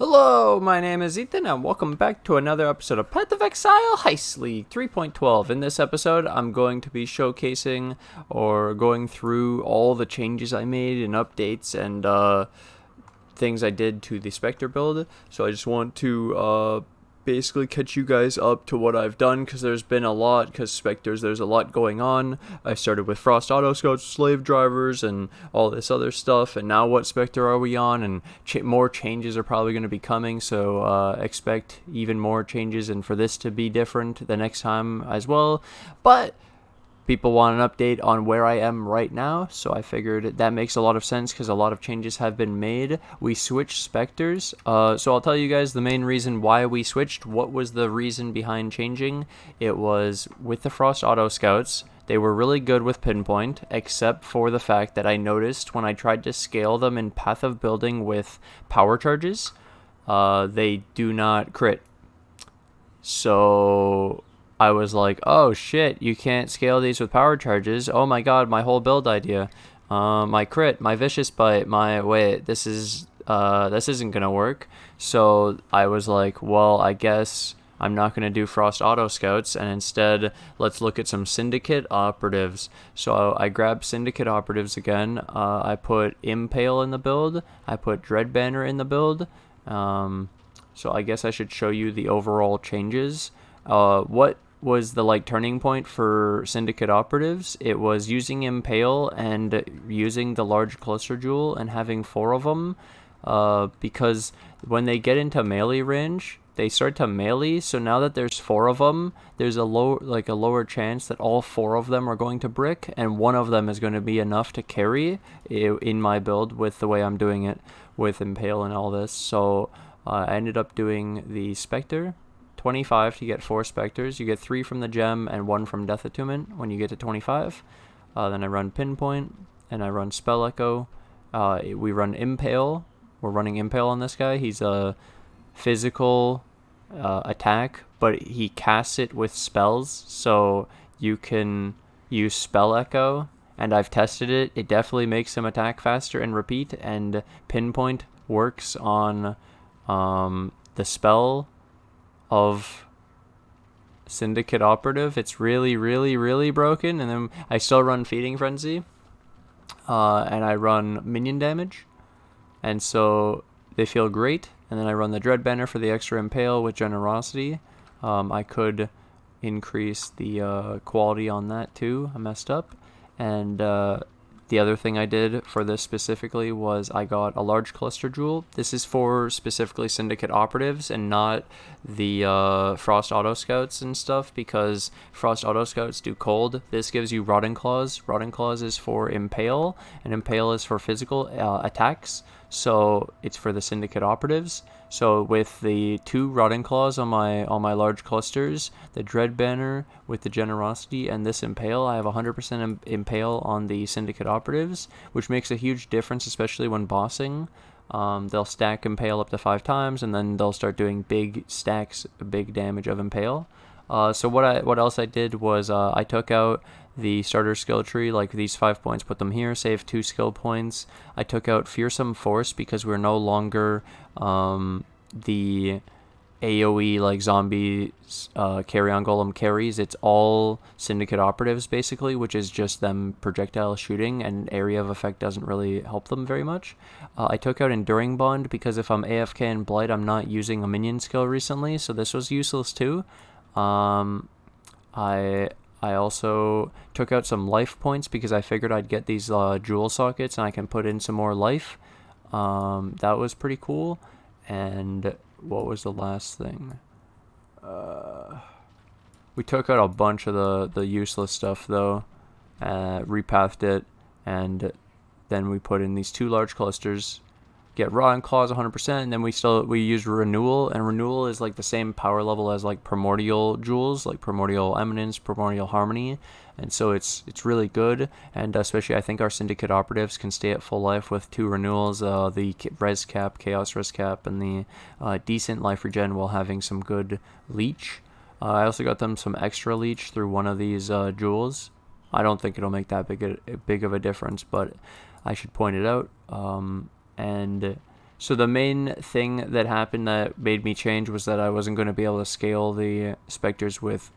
Hello, my name is Ethan, and welcome back to another episode of Path of Exile Heist League 3.12. In this episode, I'm going to be showcasing or going through all the changes I made and updates and things I did to the Spectre build. So I just want to basically catch you guys up to what I've done, because there's been a lot, because Spectres, there's a lot going on. I started with Frost Auto Scouts, Slave Drivers, and all this other stuff, and now what Spectre are we on, and more changes are probably going to be coming, so expect even more changes, and for this to be different the next time as well. But people want an update on where I am right now, so I figured that makes a lot of sense because a lot of changes have been made. We switched Spectres, so I'll tell you guys the main reason why we switched. What was the reason behind changing? It was with the Frost Auto Scouts. They were really good with pinpoint, except for the fact that I noticed when I tried to scale them in Path of Building with power charges, they do not crit. So I was like, oh shit, you can't scale these with power charges. Oh my god, my whole build idea. My crit, my vicious bite, this isn't gonna work. So I was like, well, I guess I'm not gonna do Frost Auto Scouts, and instead let's look at some Syndicate Operatives. So I grabbed Syndicate Operatives again. I put Impale in the build. I put Dread Banner in the build. So I guess I should show you the overall changes. What was the turning point for Syndicate Operatives? It was using Impale and using the large cluster jewel and having 4 of them, because when they get into melee range, they start to melee. So now that there's 4 of them, there's a lower chance that all 4 of them are going to brick, and one of them is going to be enough to carry in my build with the way I'm doing it with Impale and all this. So I ended up doing the Spectre. 25 to get 4 Spectres. You get 3 from the gem and 1 from Death Attunement when you get to 25. Then I run Pinpoint, and I run Spell Echo. We run Impale. We're running Impale on this guy. He's a physical attack, but he casts it with spells, so you can use Spell Echo, and I've tested it. It definitely makes him attack faster and repeat, and Pinpoint works on the spell of Syndicate Operative. It's really, really, really broken. And then I still run Feeding Frenzy, and I run minion damage, and so they feel great. And then I run the Dread Banner for the extra Impale with Generosity. I could increase the quality on that too. I messed up. And the other thing I did for this specifically was I got a large cluster jewel. This is for specifically Syndicate Operatives and not the Frost Auto Scouts and stuff, because Frost Auto Scouts do cold. This gives you Rotting Claws. Rotting Claws is for Impale, and Impale is for physical attacks. So it's for the Syndicate Operatives. So with the 2 Rotting Claws on my large clusters, the Dread Banner with the Generosity, and this Impale, I have 100% Impale on the Syndicate Operatives, which makes a huge difference, especially when bossing. They'll stack Impale up to 5 times, and then they'll start doing big stacks, big damage of Impale. So what else I did was I took out the starter skill tree, like these 5 points, put them here, save 2 skill points. I took out Fearsome Force because we're no longer the AoE zombie Carrion Golem carries. It's all Syndicate Operatives basically, which is just them projectile shooting, and area of effect doesn't really help them very much. I took out Enduring Bond because if I'm AFK in Blight, I'm not using a minion skill recently, so this was useless too. I also took out some life points because I figured I'd get these jewel sockets and I can put in some more life. That was pretty cool. And what was the last thing? We took out a bunch of the useless stuff though, repathed it, and then we put in these 2 large clusters. Get Rotting Claws 100%, and then we used Renewal, and Renewal is the same power level as Primordial Jewels, like Primordial Eminence, Primordial Harmony, and so it's really good. And especially I think our Syndicate Operatives can stay at full life with 2 renewals, the Res Cap, Chaos Res Cap, and the decent life regen while having some good leech. I also got them some extra leech through one of these jewels. I don't think it'll make that big of a difference, but I should point it out. And So the main thing that happened that made me change was that I wasn't going to be able to scale the specters with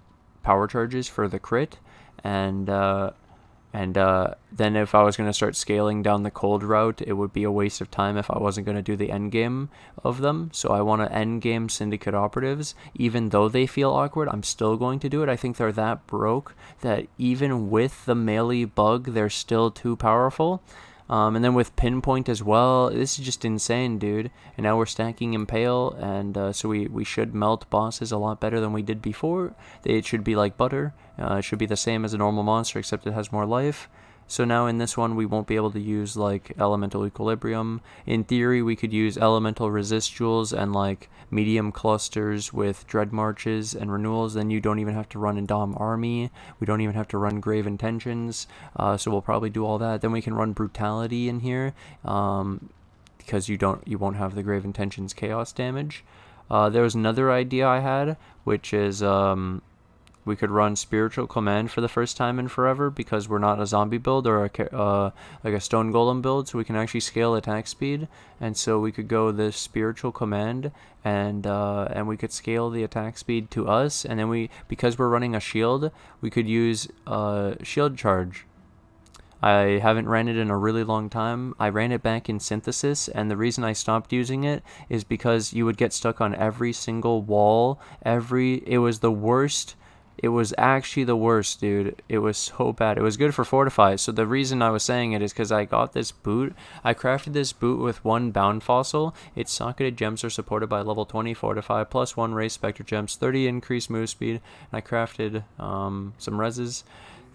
power charges for the crit, and then if I was going to start scaling down the cold route, it would be a waste of time if I wasn't going to do the end game of them. So I want to end game Syndicate operatives. Even though they feel awkward, I'm still going to do it. I think they're that broke that even with the melee bug, they're still too powerful. And then with Pinpoint as well, this is just insane, dude. And now we're stacking Impale, and so we should melt bosses a lot better than we did before. It should be like butter. It should be the same as a normal monster, except it has more life. So now in this one, we won't be able to use like Elemental Equilibrium. In theory, we could use Elemental Resistuals and like medium clusters with Dread Marches and Renewals. Then you don't even have to run Indom Army. We don't even have to run Grave Intentions. So we'll probably do all that. Then we can run Brutality in here, because you won't have the Grave Intentions chaos damage. There was another idea I had, which is we could run Spiritual Command for the first time in forever because we're not a zombie build or like a Stone Golem build, so we can actually scale attack speed. And so we could go this Spiritual Command, and we could scale the attack speed to us. And then because we're running a shield, we could use Shield Charge. I haven't ran it in a really long time. I ran it back in Synthesis, and the reason I stopped using it is because you would get stuck on every single wall. It was the worst. It was actually the worst, dude. It was so bad. It was good for Fortify. So the reason I was saying it is because I got this boot. I crafted this boot with 1 bound fossil. Its socketed gems are supported by level 20 Fortify, plus 1 raised Spectre gems, 30 increased move speed. And I crafted some reses.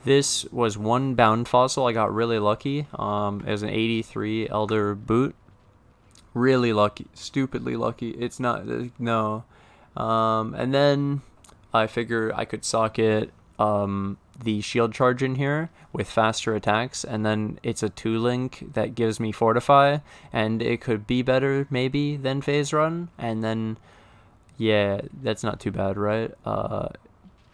This was 1 bound fossil. I got really lucky. It was an 83 Elder boot. Really lucky. Stupidly lucky. It's not... No. And then I figure I could socket the shield charge in here with faster attacks, and then it's a 2-link that gives me Fortify, and it could be better maybe than Phase Run, and then yeah, that's not too bad, right?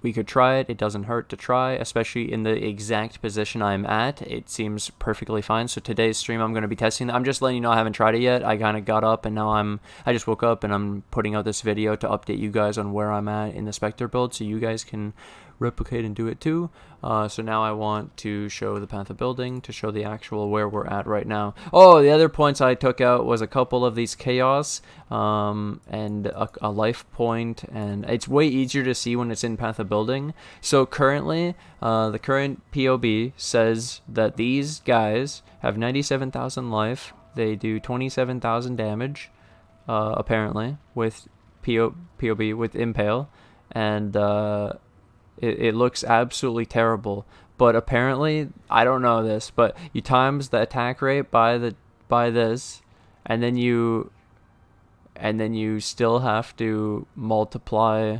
We could try it. It doesn't hurt to try, especially in the exact position I'm at. It seems perfectly fine. So today's stream, I'm going to be testing that. I'm just letting you know I haven't tried it yet. I kind of got up, and now I just woke up, and I'm putting out this video to update you guys on where I'm at in the Spectre build, so you guys can replicate and do it too. So now I want to show the path of building to show the actual where we're at right now. Oh, the other points I took out was a couple of these chaos and a life point, and it's way easier to see when it's in path of building. So currently the current POB says that these guys have 97,000 life. They do 27,000 damage apparently with POB with Impale, and it looks absolutely terrible. But apparently, I don't know this, but you times the attack rate by this, and then you still have to multiply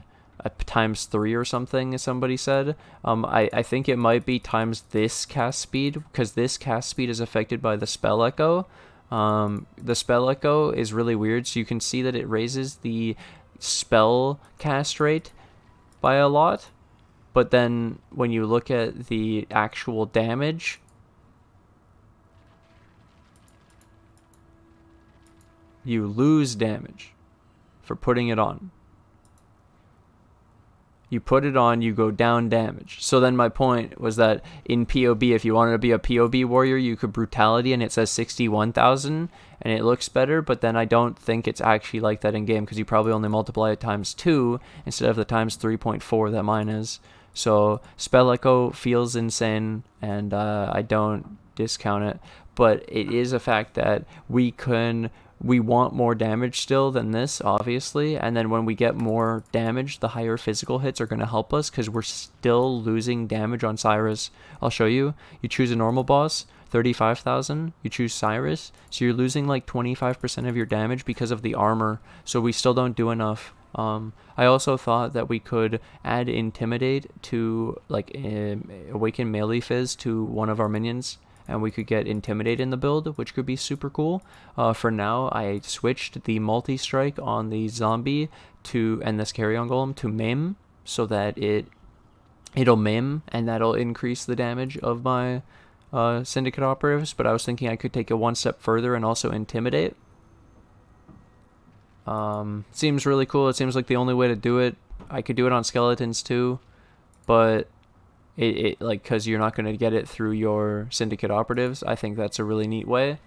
times 3 or something, as somebody said. I think it might be times this cast speed, because this cast speed is affected by the spell echo. The spell echo is really weird, so you can see that it raises the spell cast rate by a lot. But then when you look at the actual damage, you lose damage for putting it on. You put it on, you go down damage. So then my point was that in POB, if you wanted to be a POB warrior, you could Brutality, and it says 61,000, and it looks better, but then I don't think it's actually like that in game, because you probably only multiply it times 2 instead of the times 3.4 that mine is. So Spell Echo feels insane, and I don't discount it, but it is a fact that we want more damage still than this, obviously, and then when we get more damage, the higher physical hits are going to help us, because we're still losing damage on Cyrus. I'll show you. You choose a normal boss, 35,000, you choose Cyrus, so you're losing like 25% of your damage because of the armor, so we still don't do enough. I also thought that we could add Intimidate to, like, Awaken Melee Fizz to one of our minions, and we could get Intimidate in the build, which could be super cool. For now, I switched the multi-strike on the zombie and this Carrion Golem to Maim, so that it'll Maim, and that'll increase the damage of my Syndicate operatives, but I was thinking I could take it one step further and also Intimidate. Seems really cool. It seems like the only way to do it. I could do it on skeletons too, but it like, because you're not going to get it through your syndicate operatives. I think that's a really neat way.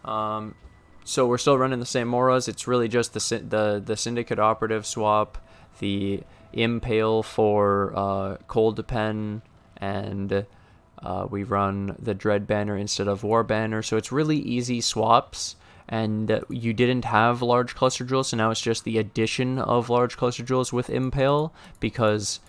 So we're still running the same auras. It's really just the syndicate operative swap, the impale for cold pen, and we run the dread banner instead of war banner. So it's really easy swaps. And you didn't have large cluster jewels, so now it's just the addition of large cluster jewels with impale, because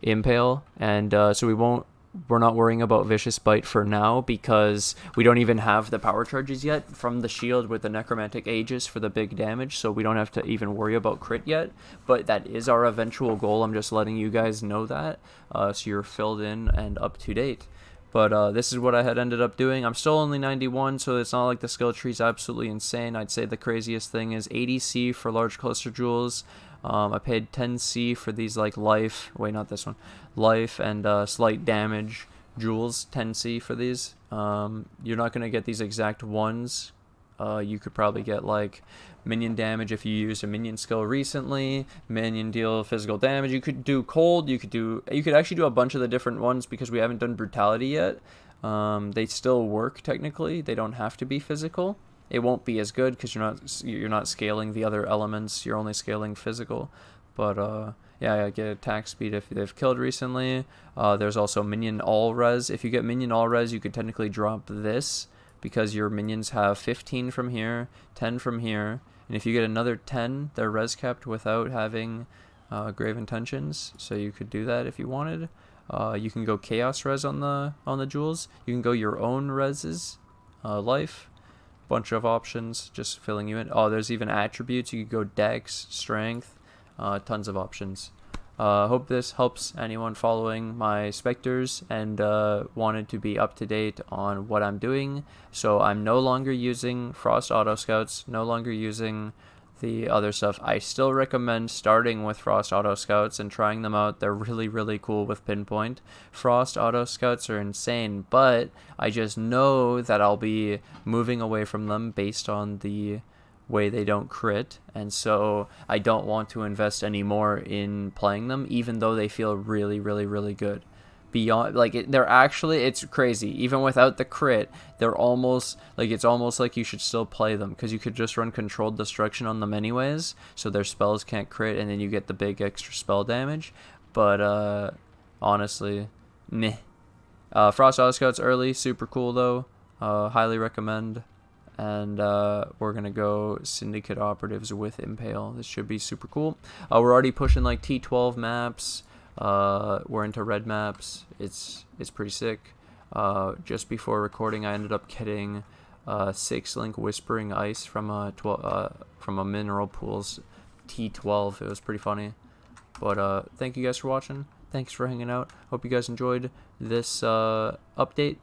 impale, and so we're not worrying about vicious bite for now, because we don't even have the power charges yet from the shield with the necromantic aegis for the big damage, so we don't have to even worry about crit yet. But that is our eventual goal. I'm just letting you guys know that, so you're filled in and up to date. But this is what I had ended up doing. I'm still only 91, so it's not like the skill tree is absolutely insane. I'd say the craziest thing is 80C for large cluster jewels. I paid 10C for these like life, wait, not this one, life and slight damage jewels, 10C for these. You're not going to get these exact ones. You could probably get like minion damage if you used a minion skill recently, minion deal physical damage. You could do cold, you could actually do a bunch of the different ones, because we haven't done brutality yet. They still work technically. They don't have to be physical. It won't be as good because you're not scaling the other elements. You're only scaling physical. But yeah, get attack speed if they've killed recently. There's also minion all res. If you get minion all res, you could technically drop this, because your minions have 15 from here, 10 from here, and if you get another 10, they're res capped without having grave intentions. So you could do that if you wanted. You can go chaos res on the jewels. You can go your own reses, life. Bunch of options, just filling you in. Oh, there's even attributes. You could go dex, strength, tons of options. Hope this helps anyone following my specters and wanted to be up to date on what I'm doing. So I'm no longer using Frost Auto Scouts, no longer using the other stuff. I still recommend starting with Frost Auto Scouts and trying them out. They're really, really cool with Pinpoint. Frost Auto Scouts are insane, but I just know that I'll be moving away from them based on the way they don't crit, and so I don't want to invest any more in playing them, even though they feel really, really, really good. Beyond, like, they're actually, it's crazy. Even without the crit, they're almost like, it's almost like you should still play them, because you could just run controlled destruction on them anyways, so their spells can't crit, and then you get the big extra spell damage. But honestly, meh. Frost Auto Scouts early, super cool though. Highly recommend. And we're gonna go syndicate operatives with impale. This should be super cool. We're already pushing like T12 maps. We're into red maps. It's pretty sick. Just before recording, I ended up getting 6-link whispering ice from a mineral pools T12. It was pretty funny. But thank you guys for watching. Thanks for hanging out. Hope you guys enjoyed this update.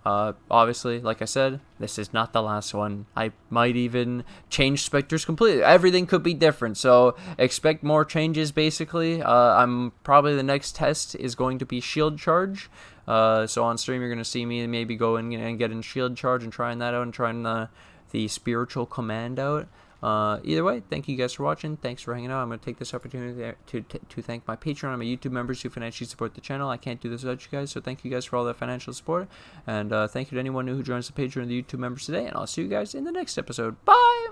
Obviously, like I said, this is not the last one. I might even change specters completely. Everything could be different, so expect more changes, basically. I'm probably, the next test is going to be shield charge. So on stream, you're going to see me maybe go in and get in shield charge and trying that out, and trying the spiritual command out. Either way, thank you guys for watching. Thanks for hanging out. I'm going to take this opportunity to thank my Patreon and my YouTube members who financially support the channel. I can't do this without you guys, so thank you guys for all that financial support. And thank you to anyone new who joins the Patreon and the YouTube members today. And I'll see you guys in the next episode. Bye!